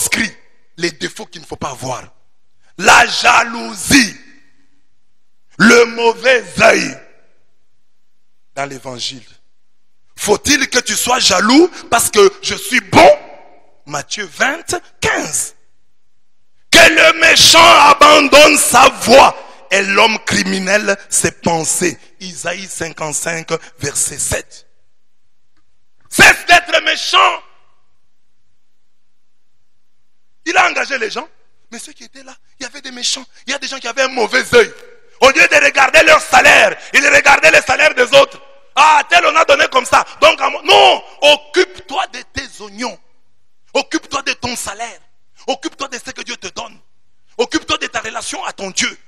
proscrit les défauts qu'il ne faut pas avoir. La jalousie, le mauvais œil dans l'évangile. Faut-il que tu sois jaloux parce que je suis bon? Matthieu 20, 15. Que le méchant abandonne sa voie et l'homme criminel ses pensées. Isaïe 55, verset 7. Cesse d'être méchant. Il a engagé les gens. Mais ceux qui étaient là, il y avait des méchants. Il y a des gens qui avaient un mauvais œil. Au lieu de regarder leur salaire, ils regardaient les salaires des autres. Ah, tel on a donné comme ça. Donc, non, occupe-toi de tes oignons. Occupe-toi de ton salaire. Occupe-toi de ce que Dieu te donne. Occupe-toi de ta relation à ton Dieu.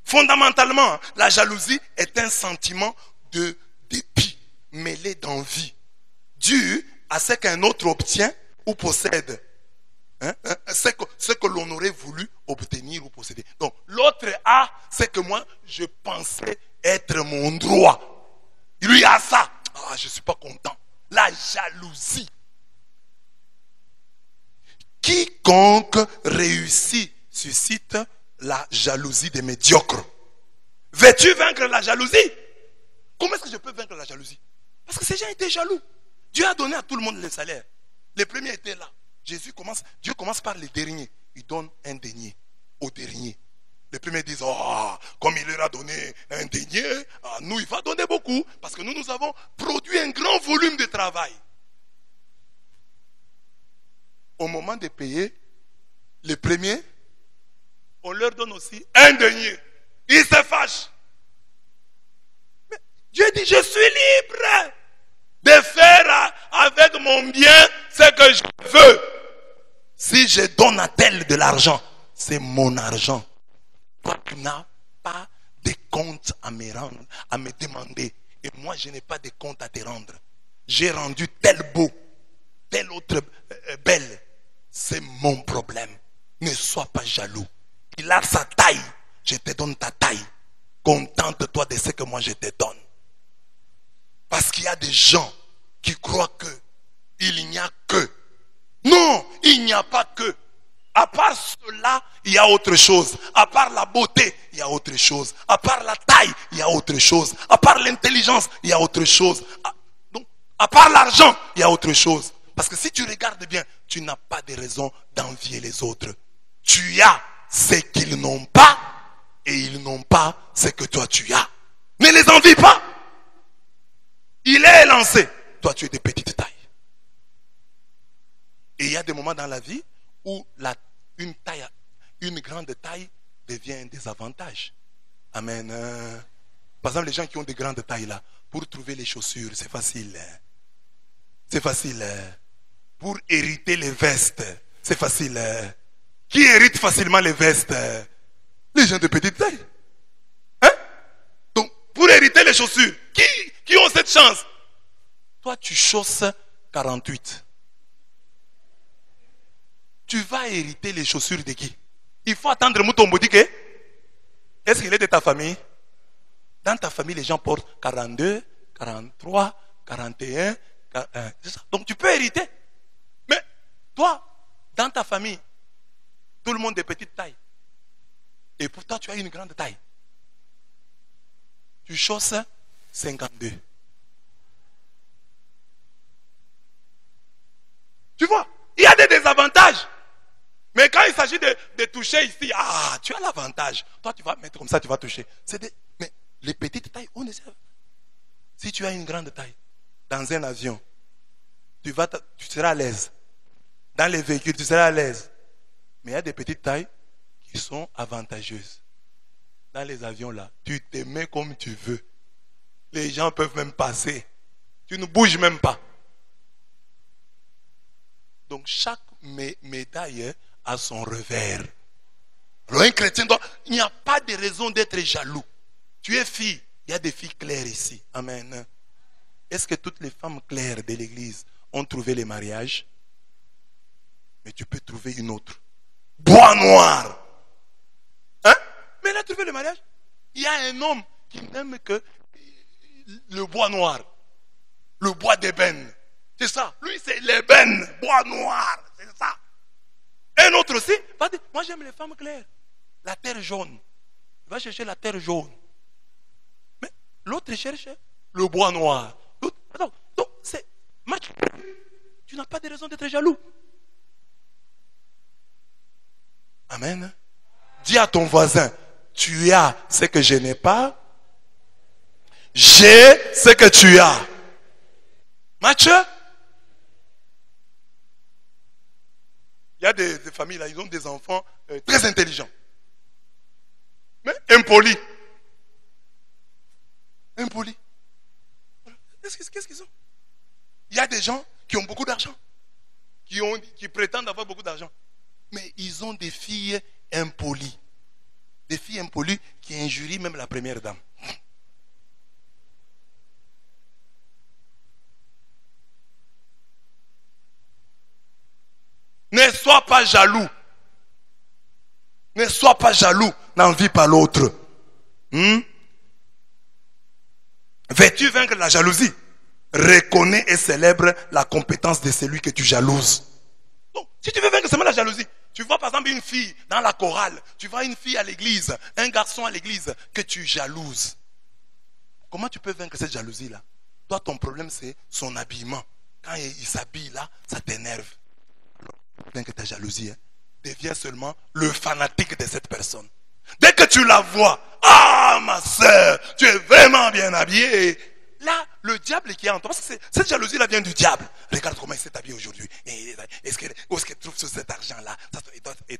Fondamentalement, la jalousie est un sentiment de dépit, mêlé d'envie, dû à ce qu'un autre obtient ou possède. Ce que l'on aurait voulu obtenir ou posséder. Donc, l'autre a ce que moi, je pensais être mon droit. Lui a ça. Ah, je ne suis pas content. La jalousie. Quiconque réussit suscite la jalousie des médiocres. Veux-tu vaincre la jalousie? Comment est-ce que je peux vaincre la jalousie? Parce que ces gens étaient jaloux. Dieu a donné à tout le monde le salaire. Les premiers étaient là. Dieu commence par les derniers. Il donne un denier aux derniers. Les premiers disent, oh, comme il leur a donné un denier, à nous il va donner beaucoup. Parce que nous avons produit un grand volume de travail. Au moment de payer, les premiers, on leur donne aussi un denier. Ils se fâchent. Mais Dieu dit, je suis libre de faire avec mon bien ce que je veux. Si je donne à tel de l'argent, c'est mon argent. Toi, tu n'as pas de compte à me rendre, à me demander. Et moi, je n'ai pas de compte à te rendre. J'ai rendu tel beau, tel autre belle. C'est mon problème. Ne sois pas jaloux. Il a sa taille. Je te donne ta taille. Contente-toi de ce que moi je te donne. Parce qu'il y a des gens qui croient que il n'y a que. Non, il n'y a pas que. À part cela, il y a autre chose. À part la beauté, il y a autre chose. À part la taille, il y a autre chose. À part l'intelligence, il y a autre chose. Donc, à part l'argent, il y a autre chose. Parce que si tu regardes bien, tu n'as pas de raison d'envier les autres. Tu as ce qu'ils n'ont pas et ils n'ont pas ce que toi tu as. Ne les envie pas. Il est lancé. Toi, tu es de petite taille. Et il y a des moments dans la vie où une grande taille devient un désavantage. Amen. Par exemple, les gens qui ont des grandes tailles là, pour trouver les chaussures, c'est facile. C'est facile. Pour hériter les vestes, c'est facile. Qui hérite facilement les vestes? Les gens de petite taille. Hein? Donc, pour hériter les chaussures, qui ont cette chance? Toi, tu chausses 48. Tu vas hériter les chaussures de qui? Il faut attendre Mouton Boudique. Est-ce qu'il est de ta famille? Dans ta famille, les gens portent 42, 43, 41, 41. Donc tu peux hériter. Mais toi, dans ta famille, tout le monde est de petite taille. Et pourtant, tu as une grande taille. Tu chausses 52. Tu vois, il y a des désavantages. Mais quand il s'agit de toucher ici, tu as l'avantage. Toi, tu vas mettre comme ça, tu vas toucher. Mais les petites tailles, on essaie. Si tu as une grande taille, dans un avion, tu seras à l'aise. Dans les véhicules, tu seras à l'aise. Mais il y a des petites tailles qui sont avantageuses. Dans les avions là, tu te mets comme tu veux. Les gens peuvent même passer. Tu ne bouges même pas. Donc chaque médaille a son revers. Alors un chrétien il n'y a pas de raison d'être jaloux. Tu es fille, il y a des filles claires ici. Amen. Est-ce que toutes les femmes claires de l'église ont trouvé les mariages? Mais tu peux trouver une autre. Bois noir. Hein? Mais elle a trouvé le mariage. Il y a un homme qui n'aime que le bois noir. Le bois d'ébène. C'est ça. Lui, c'est l'ébène, bois noir. C'est ça. Un autre aussi va dire, moi j'aime les femmes claires. La terre jaune. Il va chercher la terre jaune. Mais l'autre cherche le bois noir. Donc, c'est... Tu n'as pas de raison d'être jaloux. Amen. Dis à ton voisin, tu as ce que je n'ai pas. J'ai ce que tu as. Mathieu. Il y a des familles là, ils ont des enfants très intelligents. Mais impolis. Impolis. Qu'est-ce qu'ils ont? Il y a des gens qui ont beaucoup d'argent. Qui prétendent avoir beaucoup d'argent. Mais ils ont des filles impolies. Des filles impolies qui injurient même la première dame. Ne sois pas jaloux. Ne sois pas jaloux. N'envie pas l'autre. Veux-tu vaincre la jalousie? Reconnais et célèbre la compétence de celui que tu jalouses. Donc, si tu veux vaincre seulement la jalousie, tu vois par exemple une fille dans la chorale, tu vois une fille à l'église, un garçon à l'église que tu jalouses. Comment tu peux vaincre cette jalousie-là? Toi, ton problème, c'est son habillement. Quand il s'habille là, ça t'énerve. Vaincre ta jalousie, deviens seulement le fanatique de cette personne. Dès que tu la vois, ah ma soeur, tu es vraiment bien habillée. Là, le diable qui est en toi, parce que cette jalousie-là vient du diable. Regarde comment il s'est habillé aujourd'hui. Où est-ce qu'il trouve cet argent-là? Il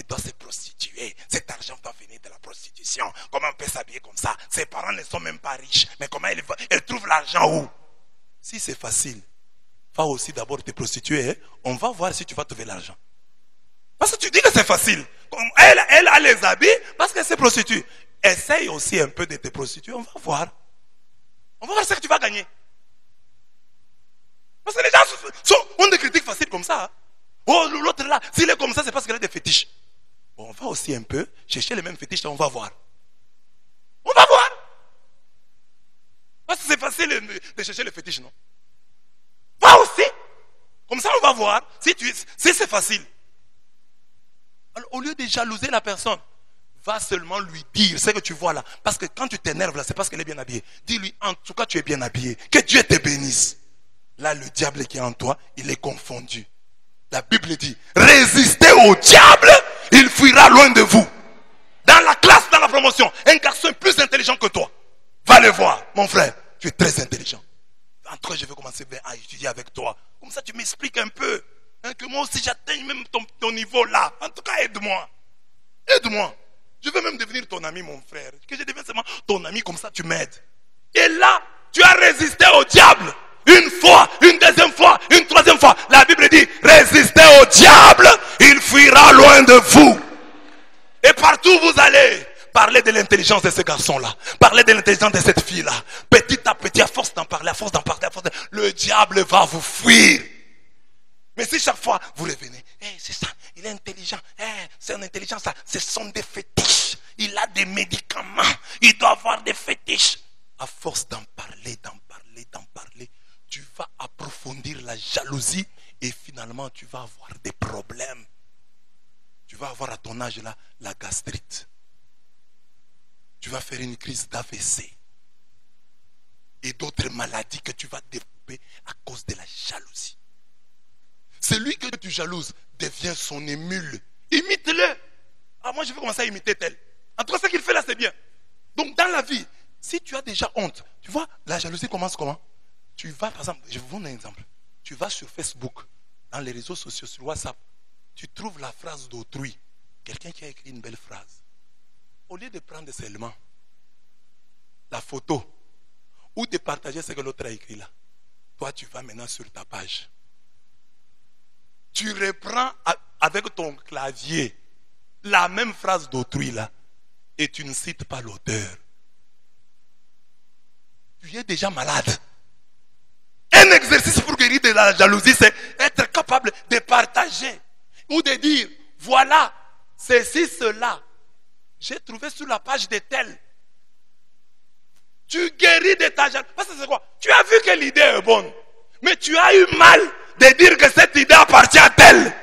doit se prostituer. Cet argent doit venir de la prostitution. Comment on peut s'habiller comme ça? Ses parents ne sont même pas riches. Mais comment elle trouve l'argent où? Si c'est facile, va aussi d'abord te prostituer. Hein? On va voir si tu vas trouver l'argent. Parce que tu dis que c'est facile. Elle a les habits parce qu'elle se prostitue. Essaye aussi un peu de te prostituer. On va voir. On va voir ce que tu vas gagner. Parce que les gens ont des critiques faciles comme ça. Hein. Oh, l'autre là, s'il est comme ça, c'est parce qu'il a des fétiches. Bon, on va aussi un peu chercher les mêmes fétiches, on va voir. On va voir. Parce que c'est facile de chercher les fétiches, non? Va aussi. Comme ça, on va voir si c'est facile. Alors, au lieu de jalouser la personne, va seulement lui dire ce que tu vois là. Parce que quand tu t'énerves là, c'est parce qu'elle est bien habillée. Dis-lui, en tout cas, tu es bien habillé. Que Dieu te bénisse. Là, le diable qui est en toi, il est confondu. La Bible dit, résistez au diable, il fuira loin de vous. Dans la classe, dans la promotion, un garçon est plus intelligent que toi. Va le voir, mon frère. Tu es très intelligent. En tout cas, je vais commencer à étudier avec toi. Comme ça, tu m'expliques un peu. Hein, que moi aussi, j'atteigne même ton niveau là. En tout cas, aide-moi. Aide-moi. Je veux même devenir ton ami, mon frère. Que je devienne seulement ton ami, comme ça tu m'aides. Et là, tu as résisté au diable. Une fois, une deuxième fois, une troisième fois. La Bible dit, résistez au diable, il fuira loin de vous. Et partout où vous allez, parlez de l'intelligence de ce garçon-là. Parlez de l'intelligence de cette fille-là. Petit à petit, à force d'en parler, le diable va vous fuir. Mais si chaque fois vous revenez, c'est ça, il est intelligent, c'est une intelligence, ce sont des fétiches, il a des médicaments, il doit avoir des fétiches. À force d'en parler, tu vas approfondir la jalousie et finalement tu vas avoir des problèmes. Tu vas avoir à ton âge là la gastrite. Tu vas faire une crise d'AVC et d'autres maladies que tu vas développer à cause de la jalousie. Celui que tu jalouses devient son émule. Imite-le. Ah, moi, je vais commencer à imiter tel. En tout cas, ce qu'il fait là, c'est bien. Donc, dans la vie, si tu as déjà honte, tu vois, la jalousie commence comment? Tu vas, par exemple, je vais vous donner un exemple. Tu vas sur Facebook, dans les réseaux sociaux, sur WhatsApp, tu trouves la phrase d'autrui. Quelqu'un qui a écrit une belle phrase. Au lieu de prendre seulement la photo ou de partager ce que l'autre a écrit là, toi, tu vas maintenant sur ta page. Tu reprends avec ton clavier la même phrase d'autrui là et tu ne cites pas l'auteur. Tu es déjà malade. Un exercice pour guérir de la jalousie, c'est être capable de partager ou de dire, voilà, ceci, cela. J'ai trouvé sur la page de tel. Tu guéris de ta jalousie. Parce que c'est quoi? Tu as vu que l'idée est bonne. Mais tu as eu mal de dire que cette idée appartient à tel.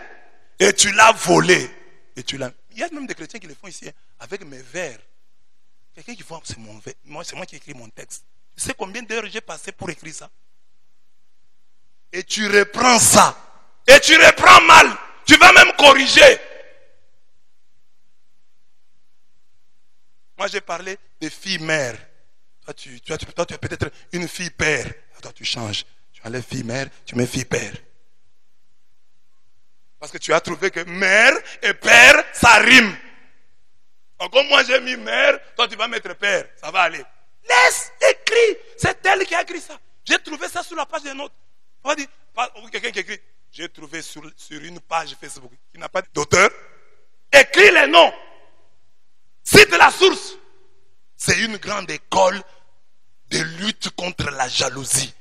Et tu l'as volée. Et tu l'as... Il y a même des chrétiens qui le font ici, hein, avec mes vers. Quelqu'un qui voit, c'est mon vers. Moi, c'est moi qui écris mon texte. Tu sais combien d'heures j'ai passé pour écrire ça? Et tu reprends ça. Et tu reprends mal. Tu vas même corriger. Moi, j'ai parlé des filles mères. Toi, tu es peut-être une fille père. Toi, tu changes. Tu enlèves fille mère, tu mets fille père. Parce que tu as trouvé que mère et père, ça rime. Donc, comme moi j'ai mis mère, toi tu vas mettre père. Ça va aller. Laisse, écris. C'est elle qui a écrit ça. J'ai trouvé ça sur la page des notes. On va dire, quelqu'un qui écrit. J'ai trouvé sur une page Facebook qui n'a pas d'auteur. Écris les noms. Cite la source. C'est une grande école de lutte contre la jalousie.